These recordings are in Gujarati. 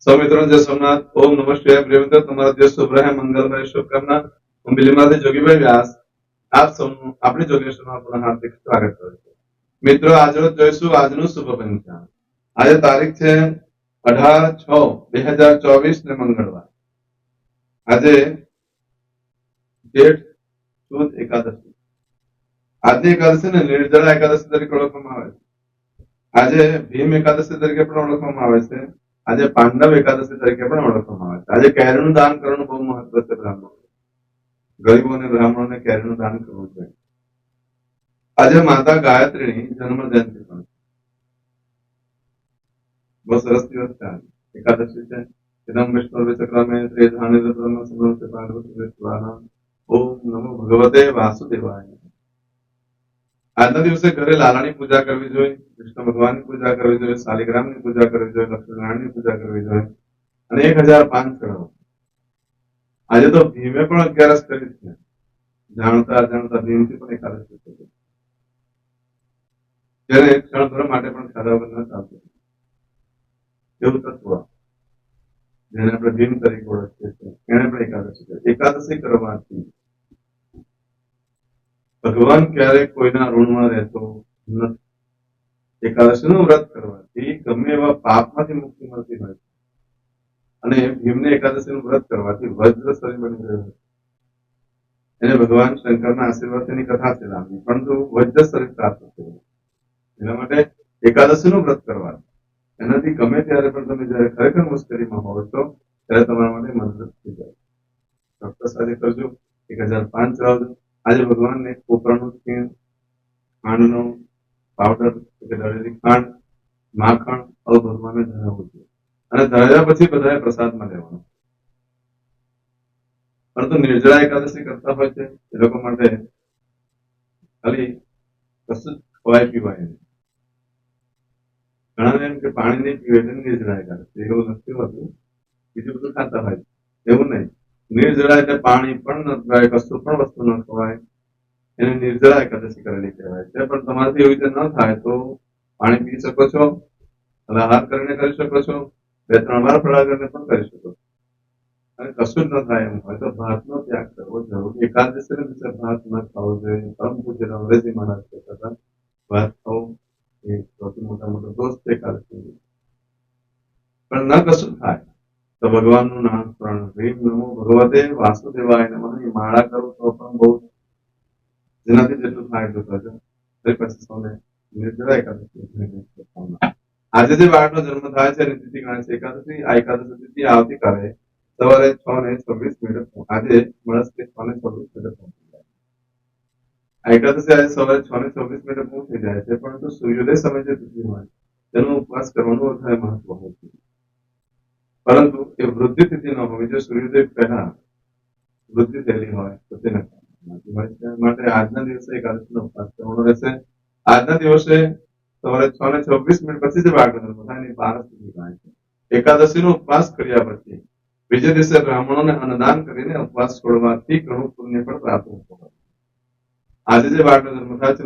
સૌ મિત્રો જય સોમનાથ. ઓમ નમઃ શિવાય. પ્રિય મિત્રો, તમારા દિવસ શુભ રહે, મંગલમય, શુભકામના. હું બિલીમાંથી જોગીભાઈ વ્યાસ આપ સૌનું આપણી જોગેશ્વરમાં પુનઃ હાર્દિક સ્વાગત કરું છું. મિત્રો, આજરોજ જોઈશું આજનું શુભ પંચાંગ. આજે તારીખ છે 18/6/2024 ને મંગળવાર. આજે જેઠ સુદ એકાદશી. આજની એકાદશી ને નિર્જળા એકાદશી તરીકે ઓળખવામાં આવે છે. આજે ભીમ એકાદશી તરીકે પણ ઓળખવામાં આવે છે. આજે પાંડવ એકાદશી તરીકે પણ ઓળખવામાં આવે છે. આજે કેરીનું દાન કરવાનું બહુ મહત્વ છે. બ્રાહ્મણો, ગરીબો અને બ્રાહ્મણોને કેરીનું દાન કરવું જોઈએ. આજે માતા ગાયત્રીની જન્મ જયંતિ પણ છે. બહુ સરસ દિવસ છે. એકાદશી છે. ઇદમ વિષ્ણુ ચક્રમે ત્રેધાનિ બ્રહ્મ સમૃદ્ધ પાર્વતી સ્વાહા. ઓમ નમો ભગવતે વાસુદેવાય. આજના દિવસે ઘરે લાલાની પૂજા કરવી જોઈએ, કૃષ્ણ ભગવાનની પૂજા કરવી જોઈએ, શાલિગ્રામની પૂજા કરવી જોઈએ, લક્ષ્મીનારાયણની પૂજા કરવી જોઈએ અને 1000 પાન ચડાવો. આજે તો ભીમે પણ 11 કરી છે. જાણતા અજાણતા ભીમથી પણ એકાદશી થઈ. જેને ક્ષણભર માટે પણ ખાધા વગર ન ચાલતું એવું તત્વ, જેને આપણે ભીમ તરીકે ઓળખીએ છીએ, એને પણ એકાદશી કરી. એકાદશી કરવાથી ભગવાન ક્યારેય કોઈના ઋણમાં રહેતો નથી. એકાદશીનું વ્રત કરવાથી ગમે એવા પાપમાંથી મુક્તિ મળતી હોય છે. અને ભીમને એકાદશીનું વ્રત કરવાથી વજ્ર શરીર બની ગયું. એને ભગવાન શંકરના આશીર્વાદની કથા છે લાંબી, પરંતુ વજ્ર શરીર પ્રાપ્ત થયું. એના માટે એકાદશીનું વ્રત કરવા, એનાથી ગમે ત્યારે પણ તમે જયારે ખરેખર મુશ્કેલીમાં હોવ છો ત્યારે તમારા માટે મદદ થઈ જાય. ચોક્કસ આજે કરજો. 1000 પાન ચડાવજો. આજે ભગવાનને કોપરાનું ખીણ, ખાંડનો પાવડર, દળેલી ખાંડ, માખણ આવું ભગવાનને ધરાવવું જોઈએ. અને ધરાવ્યા પછી બધાએ પ્રસાદમાં લેવાનો. પરંતુ નિર્જળા એકાદશી કરતા હોય છે એ લોકો માટે ખાલી કશું ખવાય પીવાય નહીં. ઘણા એમ કે પાણી નહીં પીવે એટલે નિર્જળા એકાદશી, એવું નથી હોતું. બીજું બધું ખાતા હોય એવું નહીં. નિર્જળા એટલે પાણી પણ ન પીવાય, કશું પણ વસ્તુ ન ખવાય, એને નિર્જળા એકાદશી કરેલી કહેવાય છે. પણ તમારાથી એવી રીતે ન થાય તો પાણી પી શકો છો, ફલાહાર કરીને કરી શકો છો, 2-3 વાર ફરાળ કરીને પણ કરી શકો છો. અને કશું જ ન થાય એમ હોય તો ભાતનો ત્યાગ કરવો જરૂરી. એકાદશી દિવસે ભાત ન ખાવો જોઈએ. પરમ પૂજ્ય અંગ્રેજી મહારાજ કહેતા હતા ભાત ખાવું એ સૌથી મોટો દોષ છે એકાદશી. પણ ન કશું થાય તો ભગવાનનું નામ સ્મરણ, ભીમ નમો ભગવતે વાસુદેવાય નમઃ માળા કરું તો પણ બહુ, જેનાથી જેટલું થાય એટલું કરજો. પછી સૌને નિર્જળા એકાદશી. આજે જે બાળકનો જન્મ થાય છે એની તિથિ ગણાય છે એકાદશી. આ એકાદશી તિથિ આવતીકાલે સવારે 6:26. આજે મળસ્કે 6:26 આ એકાદશી આજે સવારે 6:26 પૂર્ણ થઈ જાય છે. પરંતુ સૂર્યોદય સમય જે તિથિ હોય તેનો ઉપવાસ કરવાનું વધારે મહત્વ હોય છે. પરંતુ એ વૃદ્ધિ તિથિ ન હોવી જોઈએ. સૂર્યોદય પહેલા વૃદ્ધિ થયેલી હોય તો તેને માટે આજના દિવસે એકાદશીનો ઉપવાસ કરવાનો રહેશે. આજના દિવસે સવારે 6:26 પછી જે બાળકનો જન્મ થાય એની 12 સુધી ગણાય છે. એકાદશીનો ઉપવાસ કર્યા પછી બીજે દિવસે બ્રાહ્મણોને અન્નદાન કરીને ઉપવાસ છોડવાથી ઘણું પુણ્ય પણ પ્રાપ્ત થતું. આજે જે બાળકનો જન્મ થાય છે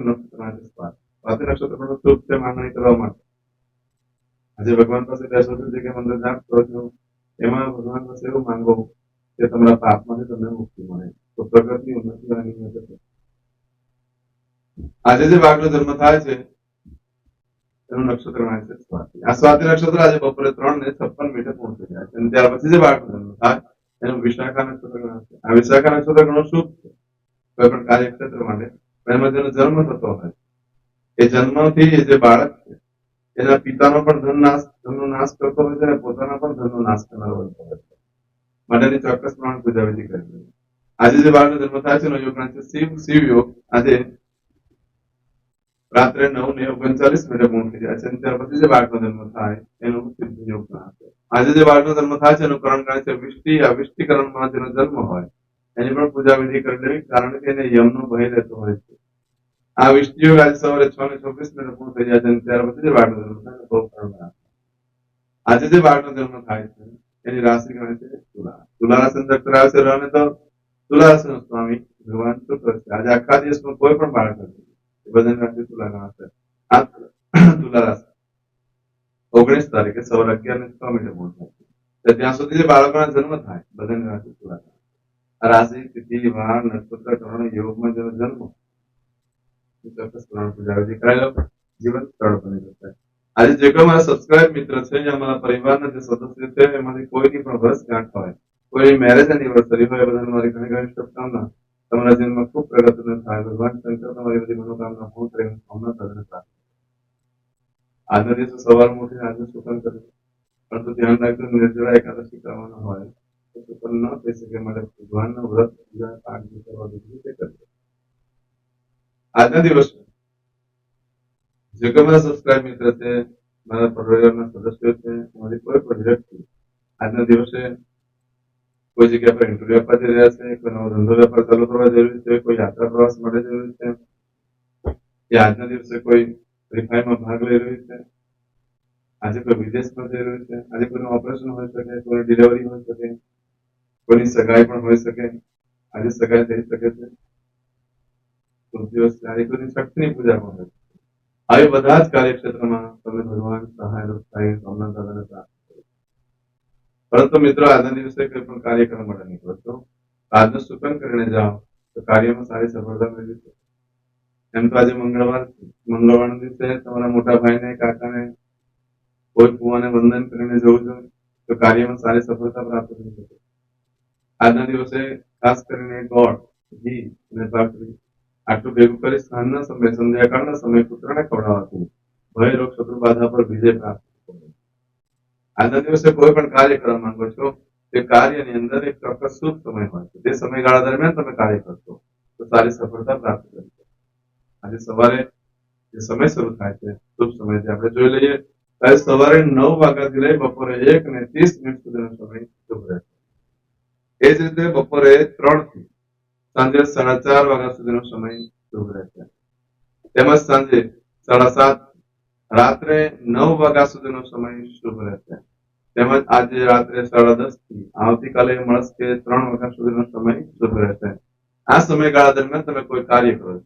સ્વાતિ નક્ષત્ર પણ શુભ છે માંગણી કરવા માટે. આજે ભગવાન પાસે બેસો છો કે મંત્ર જાપ કરો છો, એમાં ભગવાન પાસે એવું માંગો કે તમારા પાપમાંથી તમને મુક્તિ મળે, તો પ્રગતિની ઉન્નતિ થશે. આજે જે બાળકનો જન્મ થાય છે એનું નક્ષત્ર ગણાય છે સ્વાતિ. આ સ્વાતિ નક્ષત્ર આજે બપોરે 3:56 પૂર્ણ થઈ જાય છે. અને ત્યાર પછી જે બાળકનો જન્મ થાય એનું વિશાખા નક્ષત્ર ગણાય છે. આ વિશાખા નક્ષત્ર ઘણું શુભ છે કોઈ પણ કાર્યક્ષેત્ર માટે. એમાં જેનો જન્મ થતો હોય એ જન્મથી જે બાળક છે એના પિતાનો પણ ધનનો નાશ કરતો હોય છે અને પોતાના પણ ધનનો નાશ કરનારો હોય છે. માટેની ચોક્કસ પ્રમાણે પૂજા વિધિ કરવી. આજે જે બાળકનો જન્મ થાય છે એનો યોગ ગણાય છે શિવ યોગ. આજે રાત્રે 9:39 પૂર્ણ થઈ જાય છે. અને ત્યાર પછી જે બાળકનો જન્મ થાય એનું સિદ્ધ યોગ ગણાશે. આજે જે બાળકનો જન્મ થાય છે એનું કરણ ગણાય છે વિષ્ટિ. આ વિષ્ટિકરણમાં જેનો જન્મ હોય એની પણ પૂજા વિધિ કરી લેવી, કારણ કે એને યમનો ભય રહેતો હોય છે. આ વિષ્ટિ યોગ આજે સવારે 6:26 પૂર્ણ થઈ જાય છે. અને ત્યાર પછી જે બાળકનો જન્મ થાય બહુ કરણ ગણાશે. આજે જે બાળકનો જન્મ થાય છે એની રાશિ ગણાય છે તુલા. તુલા રાશિ નક્ષત્ર આવે છે અને તો તુલા રાશિનો સ્વામી ભગવાન શુક્ર છે. આજે આખા દિવસમાં કોઈ પણ બાળક નથી, બધાની રાશિ તુલા ગણાશે. આ તુલા રાશિ 19 તારીખે સવારે 11:06 પૂર્ણ થાય છે. તો ત્યાં સુધી જે બાળકોના જન્મ થાય બધાની રાશિ પૂરા થાય. આ રાશિ તિથિ વાર નક્ષત્ર કર્ણ યોગમાં જેનો જન્મ ચોક્કસ પ્રમાણ પૂજા વિધિ કરાયેલો જીવન સરળ બની જશે. આજે જે કોઈ મારા સબસ્ક્રાઇબ મિત્ર છે જે અમારા પરિવારના જે સદસ્યો છે એમાંથી કોઈની પણ વર્ષગાંઠ હોય, કોઈની મેરેજ એનિવર્સરી હોય, બધાને મારી ઘણી ઘણી શુભકામના. તમારા જીવનમાં ખૂબ પ્રગતિનો થાય. ભગવાન શંકર તમારી બધી મનોકામના પૂર્ણ કરીને કામના સાધન પ્રાપ્ત. આજના દિવસે સવારમાં ઉઠીને આજનું શુકન કર્યું, પરંતુ ધ્યાન રાખજો નિર્જળા એકાદશી કરવાનો હોય તો શુકન ન થઈ શકે માટે ભગવાનનું વ્રત પૂજા પાઠ જે કરવા દીધું તે કરજો. આજના દિવસે જે કોઈ મારા સબસ્ક્રાઇબ મિત્ર છે, મારા પરિવારના સદસ્યો છે, અમારી કોઈ પણ વ્યક્તિ આજના દિવસે કોઈ જગ્યા પર ઇન્ટરવ્યુ આપવા જઈ રહ્યા છે, કોઈ નવો ધંધો વેપાર ચાલુ કરવા જરૂરી છે, કોઈ યાત્રા પ્રવાસ માટે જરૂરી છે, કે આજના દિવસે કોઈ હરીફાઈમાં ભાગ લઈ રહ્યું છે, આજે કોઈ વિદેશમાં જઈ રહ્યું છે, આજે કોઈનું ઓપરેશન હોઈ શકે, કોઈ ડિલિવરી હોઈ શકે, કોઈની સગાઈ પણ હોઈ શકે, આજે સગાઈ થઈ શકે છે, કોઈ દિવસ આજે કોઈની શક્તિની પૂજા પણ હોય. આવી બધા જ કાર્યક્ષેત્રમાં તમે ભગવાન સહાય થાય સોમનાથ દાદાને પ્રાપ્ત કરો. પરંતુ મિત્રો આજના દિવસે કોઈ પણ કાર્ય કરવા માટે નીકળો છો, આજનું શુકન કરીને જાઓ તો કાર્યમાં સારી સફળતા મેળવી શકો. એમ તો આજે મંગળવારના દિવસે તમારા મોટા ભાઈને, કાકાને, કોઈ ફુવાને વંદન કરીને જવું જોઈએ તો કાર્યમાં સારી સફળતા પ્રાપ્ત થઈ શકે. આજના દિવસે ખાસ કરીને ગોળ, ઘી અને ભાખરી આટલું ભેગું કરી સાંજના સમયે, સંધ્યાકાળના સમયે પુત્રને ખવડાવવાથી ભય રોગ શત્રુ બાધા પર વિજય પ્રાપ્ત થશે. આજના દિવસે કોઈ પણ કાર્ય કરવા માંગો છો તે કાર્યની અંદર એક ચોક્કસ શુભ સમય હોય છે. તે સમયગાળા દરમિયાન તમે કાર્ય કરશો તો સારી સફળતા પ્રાપ્ત કરશો. આજે સવારે જે સમય શરૂ થાય છે શુભ સમય છે આપણે જોઈ લઈએ. આજે સવારે 9 વાગ્યાથી લઈ બપોરે 1:30 સુધીનો સમય શુભ રહેશે. એ જ રીતે બપોરે 3 થી સાંજે 4:30 વાગ્યા સુધીનો સમય શુભ રહેશે. તેમજ સાંજે 7:30 રાત્રે 9 વાગ્યા સુધીનો સમય શુભ રહેશે. તેમજ આજે રાત્રે 10:30 થી આવતીકાલે મળસ્કે 3 વાગ્યા સુધીનો સમય શુભ રહેશે. આ સમયગાળા દરમિયાન તમે કોઈ કાર્ય કરો છો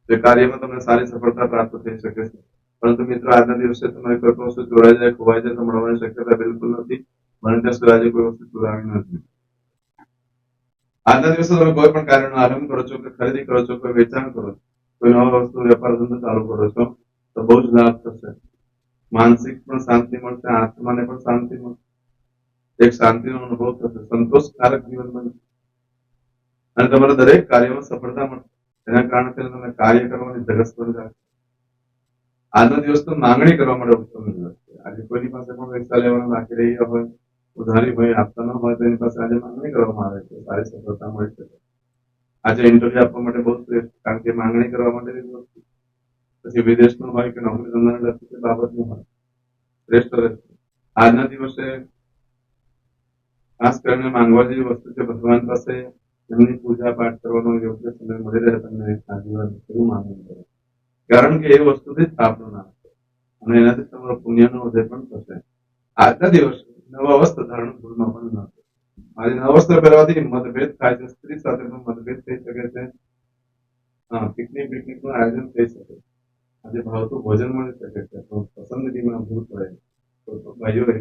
તે કાર્યમાં તમને સારી સફળતા પ્રાપ્ત થઈ શકે છે. પરંતુ મિત્રો આજના દિવસે તમારી કોઈ વસ્તુ ચોરાઈ જાય, ખોવાઈ જાય તો મળવાની શક્યતા બિલકુલ નથી. બને ત્યાં સુધી આજે કોઈ વસ્તુ ચોરાવી નથી. આજના દિવસે તમે કોઈ પણ કાર્યનો આરંભ કરો છો કે ખરીદી કરો છો, કોઈ વેચાણ કરો છો, કોઈ નવા વસ્તુ વેપાર ધંધો ચાલુ કરો છો તો બહુ જ લાભ થશે. માનસિક પણ શાંતિ મળશે, આત્માને પણ શાંતિ મળશે, એક શાંતિનો અનુભવ થશે, સંતોષકારક જીવન બનશે અને તમારા દરેક કાર્યમાં સફળતા મળશે. એના કારણે તમે કાર્ય કરવાની ધગસ પણ જાય. આજનો દિવસ તો માંગણી કરવા માટે ઉત્તમ દિવસ છે. આજે કોઈની પાસે પણ પૈસા લેવાના બાકી રહ્યા હોય, ઉધારી હોય, આપતા ન હોય તો એની પાસે આજે માંગણી કરવામાં આવે છે, સારી સફળતા મળી શકે. આજે ઇન્ટરવ્યુ આપવા માટે બહુ શ્રેષ્ઠ, કારણ કે માંગણી કરવા માટેની વસ્તુ પછી વિદેશમાં હોય કે નોકરી ધંધાને લગતી બાબતનું હોય શ્રેષ્ઠ રહેશે. આજના દિવસે ખાસ કરીને માંગવા જેવી વસ્તુ છે ભગવાન પાસે એમની પૂજા પાઠ કરવાનો યોગ્ય સમય મળી રહે તમને આજીવન એવું માંગણી કરો, કારણ કે એ વસ્તુથી જ પાપનો નાશ છે અને એનાથી તમારો પુણ્યનો ઉદય પણ થશે. આજના દિવસે નવા વસ્ત્ર ધારણ ભૂલમાં પણ ન થશે. આજે નવા વસ્ત્ર પહેરવાથી મતભેદ થાય છે, સ્ત્રી સાથે પણ મતભેદ થઈ શકે છે, પિકનિક નું આયોજન થઈ શકે છે, આજે ભાવતું ભોજન મળી શકે છે, તો પસંદગીમાં ભૂલ પડે તો ભાઈઓએ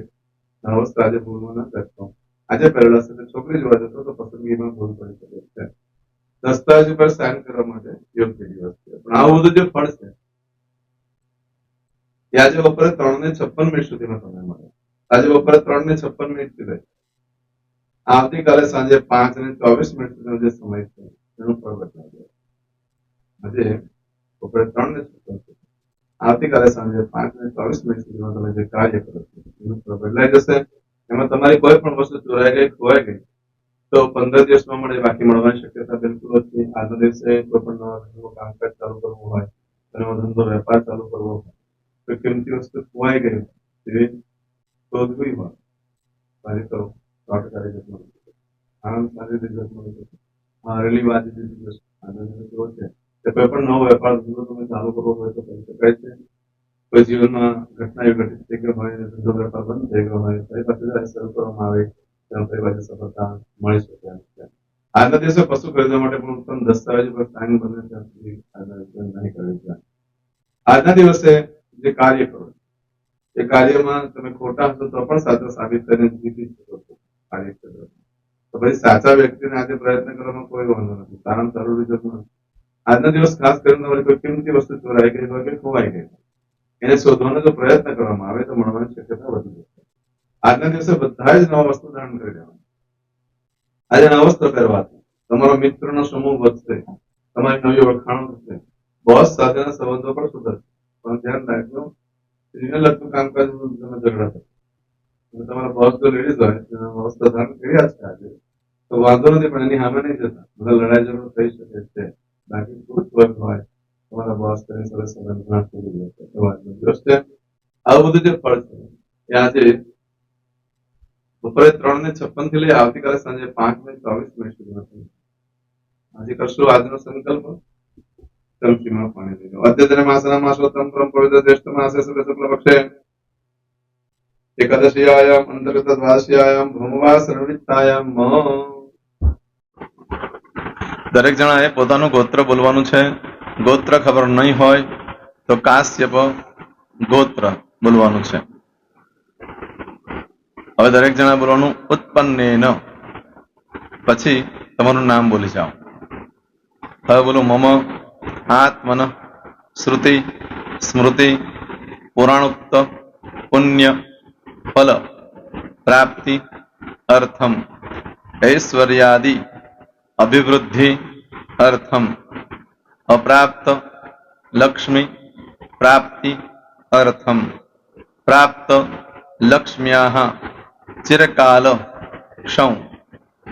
નવા વસ્ત્ર આજે ભૂલમાં ન કરતો. આજે પહેરેલા સાથે છોકરી જોવા જતો તો પસંદગીમાં ભૂલ પડી શકે છે. દસ્તાવેજ ઉપર સાઇન કરવા માટે યોગ્ય દિવસ છે. પણ આવું બધું જે ફળ છે એ આજે બપોરે 3:56 સુધીનો સમય મળે. આજે બપોરે 3:56 થી લઈ આવતીકાલે સાંજે 5:24 સુધીનો જે સમય છે એનું ફળ બતાવે. આજે બપોરે 3:56 આવતીકાલે સાંજે 5:24 સુધીમાં તમે જે કાર્ય કરો છો એનું ફળ બદલાઈ જશે. એમાં તમારી કોઈ પણ વસ્તુ ચોરાઈ ગઈ, ખોવાઈ ગઈ તો 15 દિવસમાં મળે, બાકી મળવાની શક્યતા બિલકુલ નથી. આજના દિવસે કોઈ પણ નવા ધંધો કામકાજ ચાલુ કરવું હોય, નવો ધંધો વેપાર ચાલુ કરવો હોય, કોઈ કિંમતી વસ્તુ ખોવાઈ ગઈ એવી શોધવી હોય, કાર્ય કરો 100% રિઝલ્ટ મળી શકે. આનંદ સારી રિઝલ્ટ મળી શકે. હારેલી વાત દિવસ આજના દિવસ એવો છે કે કોઈ પણ નવો વેપાર ધંધો તમે ચાલુ કરવો હોય તો કરી શકાય છે. કોઈ જીવનમાં ઘટના એવી ઘટિત થઈ ગઈ હોય, ધંધો વેપાર બંધ થઈ ગયો હોય, ફરી પાછું શરૂ કરવામાં આવે ત્યાં ફરી પાછી સફળતા મળી શકે છે. આજના દિવસે પશુ ખરીદવા માટે પણ ઉત્તમ દસ્તાવેજ પર સાઇન બને ત્યાં સુધી આજના દિવસે નહીં કરવી છે. આજના દિવસે જે કાર્ય કરો એ કાર્યમાં તમે ખોટા હશો તો પણ સાચા સાબિત કરીને જીતી શકો છો કાર્યક્ષેત્રમાં. તો પછી સાચા વ્યક્તિને આજે પ્રયત્ન કરવામાં કોઈ વાંધો નથી, કારણ જરૂરી જતું નથી. આજનો દિવસ ખાસ કરીને તમારી કોઈ કિંમતી વસ્તુ ચોરાઈ ગઈ હોય કે ખોવાઈ ગઈ, એને શોધવાનો જો પ્રયત્ન કરવામાં આવે તો મળવાની શક્યતા વધુ જશે. આજના દિવસે બધા જ નવા વસ્તુ ધારણ કરી દેવાનું. આજે નવા વસ્ત્ર પહેરવાથી તમારો મિત્રનો સમૂહ વધશે, તમારી નવી ઓળખાણો થશે, બોસ સાથેના સંબંધો પણ સુધરશે. પણ ધ્યાન રાખજો, સ્ત્રીને લગતું કામકાજ તમે ઝઘડા થશે. તમારા બોસ જો લેડીઝ હોય તેના વસ્ત્ર ધારણ કર્યા છે આજે તો વાંધો નથી, પણ એની સામે નહીં જતા, બધા લડાઈ ઝઘડો થઈ શકે છે. બાકી પુરુષ વર્ગ હોય તમારા બોસ તેની સાથે સંબંધ ના તૂટી જશે. દિવસ છે. આવું બધું જે ફળ છે એ આજે બપોરે 3:56 થી લઈ આવતીકાલે સાંજે 5:24 સુધીમાં આજે કરશું આજનો સંકલ્પ. કલ્પીમાં પાણી લઈ લો. અદ્યતન માસના માસોત્તમ પરમ પવિત્ર જ્યેષ્ઠ માસે શુક્લ પક્ષે એકાદશીયાયામ અંતર્ગત દ્વાદશીયાયામ ભૌમવાસ રણવિત્તાયામ. દરેક જણાએ પોતાનું ગોત્ર બોલવાનું છે. ગોત્ર ખબર નહીં હોય તો કાશ્યપ ગોત્ર બોલવાનું છે. હવે દરેક જણા બોલવાનું ઉત્પન્નેન, પછી તમારું નામ બોલી જાઓ. હવે બોલો મમ આત્મન શ્રુતિ સ્મૃતિ પુરાણોક્ત પુણ્ય ફલ પ્રાપ્તિ અર્થમ ઐશ્વર્યાદિ અભિવૃદ્ધિ અર્થમ અપ્રાપ્ત લક્ષ્મી પ્રાપ્તિ અર્થમ પ્રાપ્ત લક્ષ્મ્યાહ ચિરકાલ ક્ષૌ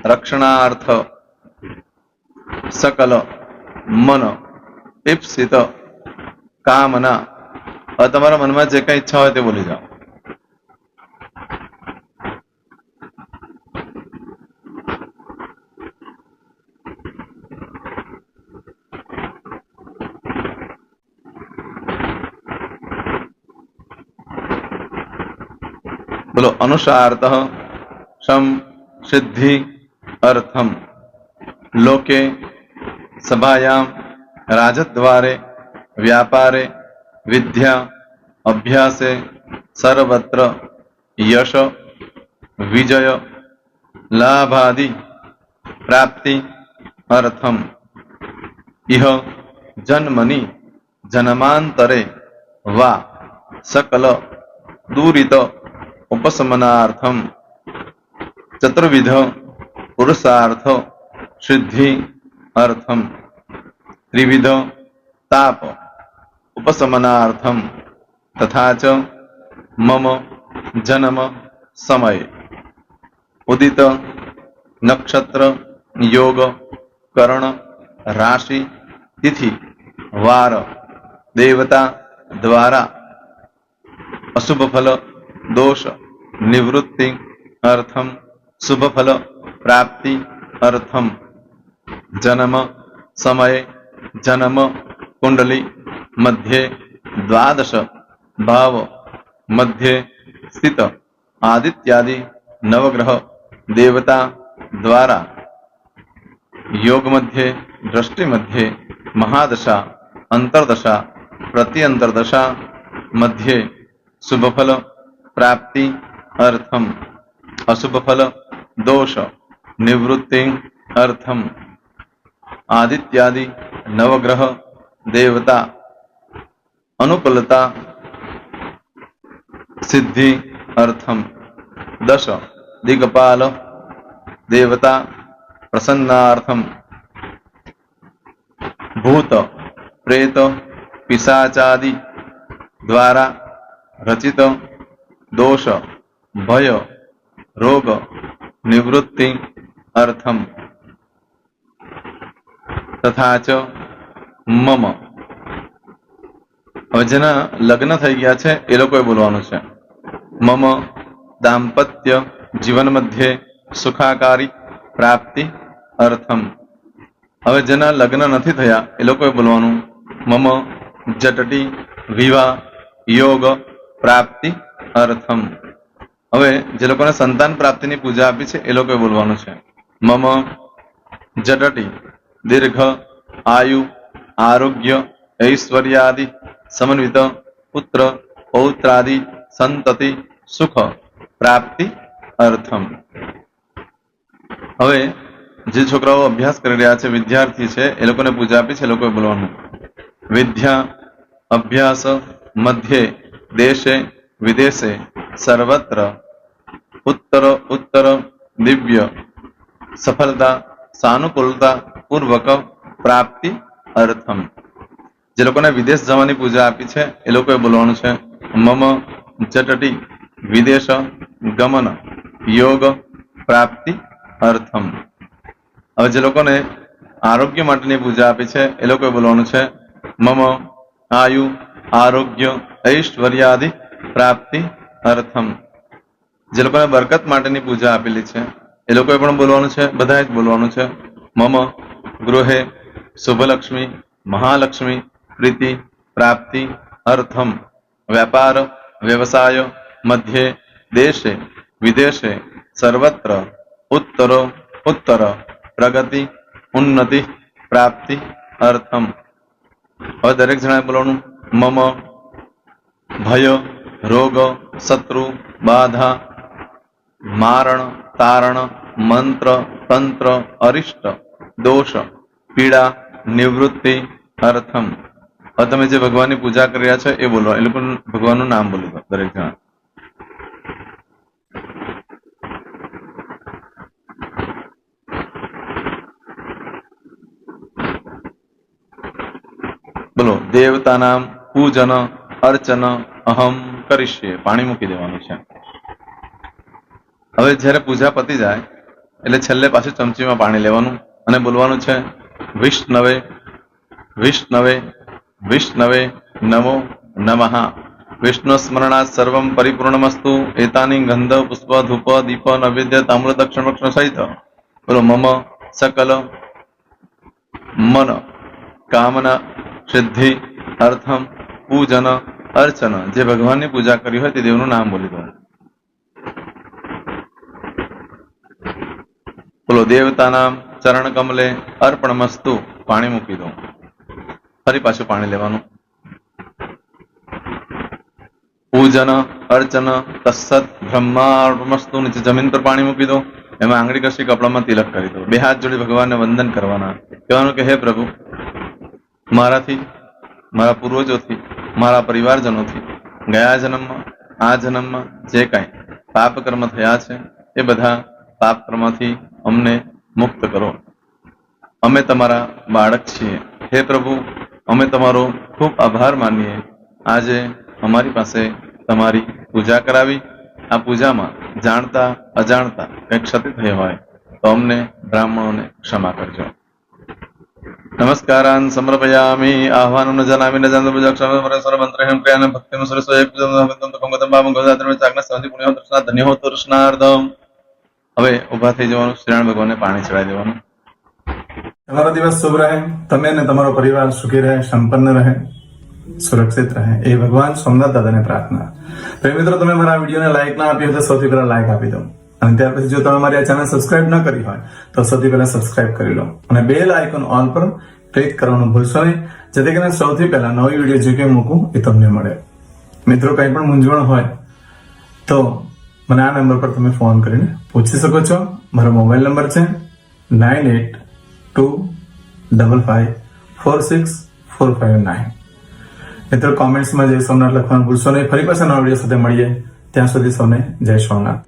રક્ષણાર્થ સકલ મન ઈપ્સિત કામના. હવે તમારા મનમાં જે કઈ ઈચ્છા હોય તે બોલી જાઓ. બોલો અનુસાર્થ સમ સિદ્ધિ અર્થમ લોકે સભાયામ રાજદ્વારે વ્યાપારે વિદ્યા અભ્યાસે સર્વત્ર યશ વિજય લાભાદિ પ્રાપ્તિ અર્થમ ઇહ જન્મની જન્માંતરે વા સકલ દુરિત ઉપશમનાર્થમ ચતુર્વિધ પુરુષાર્થ સિદ્ધિ અર્થમ ત્રિવિધ તાપ ઉપશમનાર્થમ તથા ચ મમ જન્મ સમય ઉદિત નક્ષત્ર યોગ કરણ રાશિ તિથિ વાર દેવતા દ્વારા અશુભ ફલ દોષ નિવૃત્તિ અર્થમ શુભ ફલ પ્રાપ્તિ અર્થમ જન્મ સમય જન્મ કુંડલી મધ્યે દ્વાદશ ભાવ મધ્યે સ્થિત આદિત્યાદિ નવગ્રહ દેવતા દ્વારા યોગ મધ્યે દ્રષ્ટિ મધ્યે મહાદશા અંતરદશા પ્રત્યંતરદશા મધ્યે શુભ ફલ પ્રાપ્તિ અર્થમ અશુભ ફલ દોષ નિવૃત્તિ અર્થમ આદિત્યાદિ નવગ્રહ દેવતા અનુકૂલતા સિદ્ધિ અર્થમ દશ દિગપાલ દેવતા પ્રસન્નાર્થમ ભૂત પ્રેત પિશાચાદિ દ્વારા રચિત દોષ ભય રોગ નિવૃત્તિ અર્થમ તથા ચ મમ. હવે જેના લગ્ન થઈ ગયા છે એ લોકોએ બોલવાનું છે. મમ દાંપત્ય જીવન મધ્યે સુખાકારી પ્રાપ્તિ અર્થમ. હવે જેના લગ્ન નથી થયા એ લોકોએ બોલવાનું મમ જટટી વિવાહ યોગ પ્રાપ્તિ અર્થમ. હવે જે લોકોને સંતાન પ્રાપ્તિની પૂજા આપી છે એ લોકોએ બોલવાનું છે મમ જટટી દીર્ઘ આયુ આરોગ્ય ઐશ્વર્યાદિ સમન્વિત પુત્ર પૌત્રાદિ સંતતિ સુખ પ્રાપ્તિ અર્થમ. હવે જે છોકરાઓ અભ્યાસ કરી રહ્યા છે, વિદ્યાર્થી છે, એ લોકોને પૂજા આપી છે. એ લોકોએ બોલવાનું વિદ્યા અભ્યાસ મધ્યે દેશે વિદેશે સર્વત્ર ઉત્તર ઉત્તર દિવ્ય સફળતા સાનુકૂળતા પૂર્વક પ્રાપ્તિ અર્થમ. જે લોકોને વિદેશ જવાની પૂજા આપી છે એ લોકોએ બોલવાનું છે મમ જટટી વિદેશ ગમન યોગ પ્રાપ્તિ અર્થમ. હવે જે લોકોને આરોગ્ય માટેની પૂજા આપી છે એ લોકોએ બોલવાનું છે મમ આયુ આરોગ્ય ઐશ્વર્યાદિ પ્રાપ્તિ અર્થમ. જે લોકોને બરકત માટેની પૂજા આપેલી છે એ લોકોએ પણ બોલવાનું છે, બધાએ જ બોલવાનું છે મમ ગૃહે શુભલક્ષ્મી મહાલક્ષ્મી પ્રીતિ પ્રાપ્તિ અર્થમ. વ્યાપાર વ્યવસાય મધ્યે દેશે વિદેશે સર્વત્ર ઉત્તર ઉત્તર પ્રગતિ ઉન્નતિ પ્રાપ્તિ અર્થમ. હવે દરેક જણાએ બોલવાનું મમ ભય રોગ શત્રુ બાધા મારણ તારણ મંત્ર તંત્ર અરિષ્ટ દોષ પીડા નિવૃત્તિ અર્થમ. હવે તમે જે ભગવાનની પૂજા કરી રહ્યા છો એ બોલો, એ લોકો ભગવાનનું નામ બોલી દો દરેક જણા. બોલો દેવતાનામ પૂજન અર્ચન અહમ કરીશ્યે. પાણી મૂકી દેવાનું છે. હવે જ્યારે પૂજા પતી જાય એટલે છેલ્લે પાછું ચમચીમાં પાણી લેવાનું અને બોલવાનું છે વિષ્ણવે વિષ્ણવે વિષ્ણવે નમો નમઃ. વિષ્ણુ સ્મરણાત સર્વમ પરિપૂર્ણમસ્તુ. એતાની ગંધ પુષ્પ ધૂપ દીપ નૈવેદ્ય તામ્ર દક્ષિણ વક્ષણ સહિત. બોલો મમ સકલ મન કામના સિદ્ધિ અર્થમ પૂજન અર્ચન. જે ભગવાનની પૂજા કરી હોય તે દેવનું નામ બોલી દો. બોલો દેવતાનામ ચરણ કમલે અર્પણમસ્તુ. પાણી મૂકી દો. ફરી પાછું પાણી લેવાનું. પૂજન અર્ચન તત્સત બ્રહ્માર્પણમસ્તુ. નીચે જમીન પર પાણી મૂકી દો. એમાં આંગળી કસી કપડામાં તિલક કરી દો. બે હાથ જોડી ભગવાનને વંદન કરવાના. કહેવાનું કે હે પ્રભુ, મારાથી મારા પૂર્વજોથી મારા પરિવારજનોથી ગયા જન્મમાં આ જન્મમાં જે કાંઈ પાપ કર્મ થયા છે એ બધા પાપ કર્મથી અમને મુક્ત કરો. અમે તમારા બાળક છીએ. હે પ્રભુ, અમે તમારો ખૂબ આભાર માનીએ. આજે અમારી પાસે તમારી પૂજા કરાવી. આ પૂજામાં જાણતા અજાણતા કંઈ ક્ષતિ થઈ હોય તો અમને બ્રાહ્મણોને ક્ષમા કરજો. નમસ્કારાન સમર્પયામિ. આહ્વાનમ ન જાનામિ ન જાનતો પૂજાક્ષર પરેશ્વર મંત્રહેમ ક્રિયાન ભક્તિમ સરસ્વય પૂજન કંગતમ પાવમ ગોદાત્રમ ચાગ્ન સંધિ પુણ્ય દર્શના ધન્ય હો તૃષ્ણાર્ધમ. હવે ઉભા થઈ જવાનું. શ્રીનારાયણ ભગવાનને પાણી ચડાવી દેવાનું. તમારો દિવસ શુભ રહે. તમે અને તમારો પરિવાર સુખી રહે, સંપન્ન રહે, સુરક્ષિત રહે એ ભગવાન સોમનાથ દાદાને પ્રાર્થના. તો મિત્રો, તમે મારા વિડીયોને લાઈક ના આપી હોય તો સૌથી પહેલા લાઈક આપી દો. અને ત્યાર પછી જો તમે મારી આ ચેનલ સબસ્ક્રાઇબ ન કરી હોય તો સૌથી પહેલા સબસ્ક્રાઇબ કરી લો અને બેલ આઇકોન ઓલ પર ક્લિક કરવાનું ભૂલશો નહીં, જેથી કરીને સૌથી પહેલા નવી વિડીયો જે કંઈ મૂકું એ તમને મળે. મિત્રો, કંઈ પણ મૂંઝવણ હોય તો મને આ નંબર પર તમે ફોન કરીને પૂછી શકો છો. મારો મોબાઈલ નંબર છે 9825546459. મિત્રો, કોમેન્ટ્સમાં જય સોમનાથ લખવાનું ભૂલશો નહીં. ફરી પાછા નવા વિડીયો સાથે મળીએ. ત્યાં સુધી સૌને જય સોમનાથ.